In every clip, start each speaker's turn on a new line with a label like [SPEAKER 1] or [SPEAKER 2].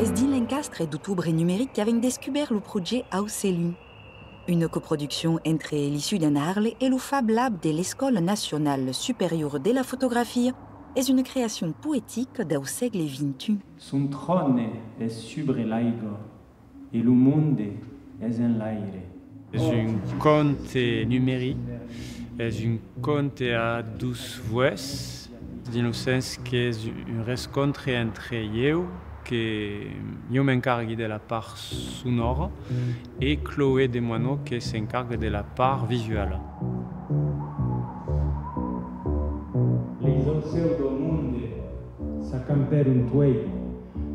[SPEAKER 1] Es din l'encastre d'octubre numérique qui avait découvert le projet Auselum, une coproduction entre l'issue d'un Arles et le Fab Lab de l'École nationale supérieure de la photographie est une création poétique du siècle XXI.
[SPEAKER 2] Son trône est sobre l'aigua et le monde est en l'air.
[SPEAKER 3] C'est un conte numérique, c'est un conte à 12 voix, dans le sens que c'est une rencontre entre eu, que je m'encargue de la part sonore, et Chloé Desmoineaux qui s'encargue de la part visuelle.
[SPEAKER 2] Les océans du monde s'accampèrent un toit,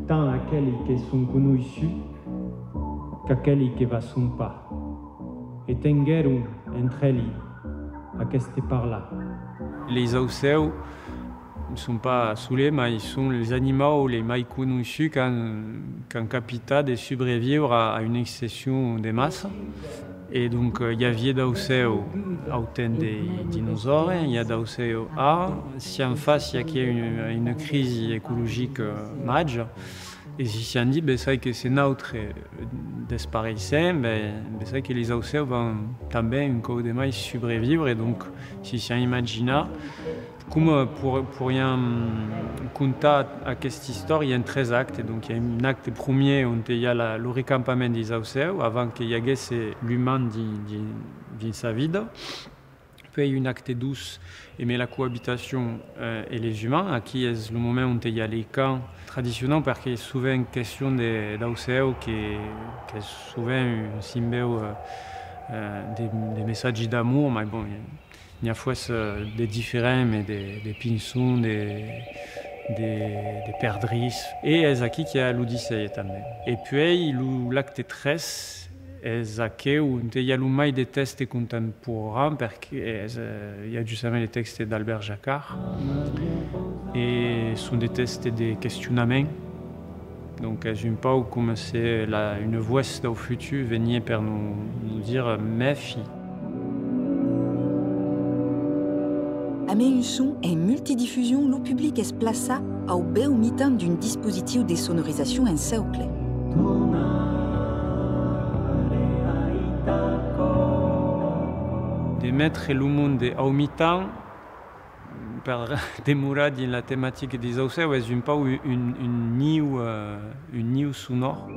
[SPEAKER 2] tant aquelli qui sont connus qu'aquelli qui va son pas. Et tengueram entre elles à cette part-là.
[SPEAKER 3] Les océans ne sont pas saoulés, mais ils sont les animaux les plus connus qu'un capital de survivre à une extinction des masses. Et donc, il y avait des océans autant des dinosaures, il y a des océans A. Si en face, il y a une crise écologique majeure, et si on dit que c'est neutre disparaître, c'est que les océans vont también un peu de plus survivre. Et donc, si on imagine, comme pour rien compter à cette histoire, il y a 13 actes. Donc, il y a un acte premier où il y a le recampement des océans, avant qu'il y ait l'humain dans sa vie. Puis, il y a un acte 12, mais la cohabitation et les humains, qui est le moment où il y a les camps traditionnels, parce qu'il y a souvent une question d'océan qui est souvent un symbole des messages d'amour, mais bon, il y a fois des différents, mais des pinsons, des perdrix, et c'est qui a l'Odyssée también. Et puis, l'acte 13, est où il y a le plus de textes contemporains, parce qu'il y a justement les textes d'Albert Jacquard, et ce sont des textes de questionnement. Donc, c'est un peu comme c'est une voix du futur venait pour nous dire « méfie ».
[SPEAKER 1] À une son et multidiffusion, le public est placé au beau mi-temps d'un dispositif de sonorisation en cercle.
[SPEAKER 3] De mettre le monde au mi-temps pour demeurer dans la thématique des océans, c'est un peu une nid sonore.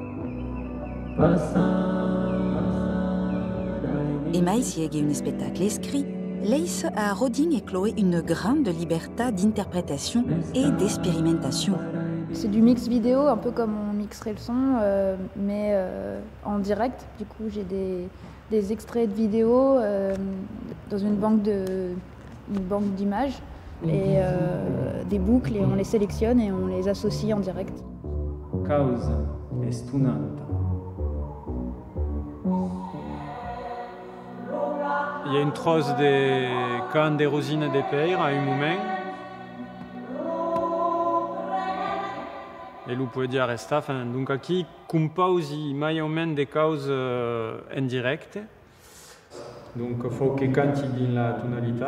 [SPEAKER 1] Et mais si il y a un spectacle écrit, laisse à Rodin et Chloé une grande liberté d'interprétation et d'expérimentation.
[SPEAKER 4] C'est du mix vidéo, un peu comme on mixerait le son, mais en direct. Du coup, j'ai des extraits de vidéos dans une banque d'images et des boucles, et on les sélectionne et on les associe en direct.
[SPEAKER 2] Causa est un'altra.
[SPEAKER 3] Il y a une trosse de canne de rosine de père à un moment. Et vous pouvez dire resta. Donc ici, compose mai ou moins des causes indirectes. Donc il faut que quand il dit la tonalité.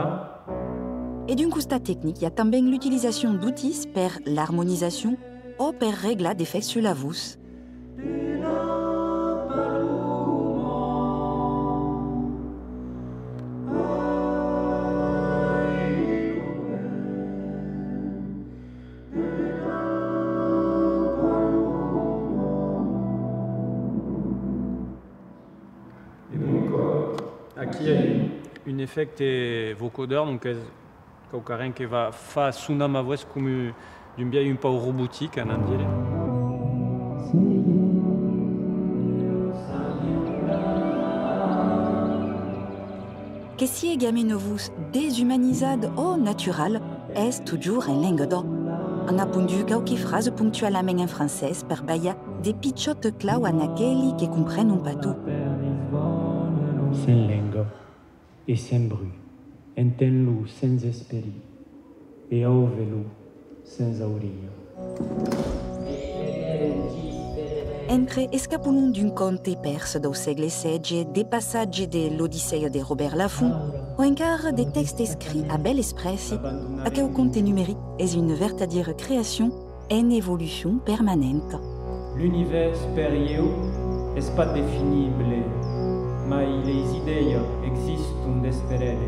[SPEAKER 1] Et d'un constat technique, il y a aussi l'utilisation d'outils pour l'harmonisation ou pour régler des effets sur la voix.
[SPEAKER 3] Ici, il y a un effet de vocodeur, donc quelqu'un qui va faire sonner ma voix comme un bien un peu robotique, en anglais.
[SPEAKER 1] Que si une voix déshumanisée ou naturelle est toujours en langue d'eau. On a pondu quelques phrases ponctuellement en français pour bailler des pichotes clau à aquelli qui comprennent pas tout.
[SPEAKER 2] Sans langue et sans bruit, entends-le sans esprit et ouve-le sans oreille.
[SPEAKER 1] Entre escapolons d'un conte perse du siècle XVI, des passages de l'Odyssée de Robert Laffont, ou encore des textes écrits à belle expression, le conte numérique est une véritable création et une évolution permanente.
[SPEAKER 2] L'univers per io è pas definibile, ma le idee existono desperele.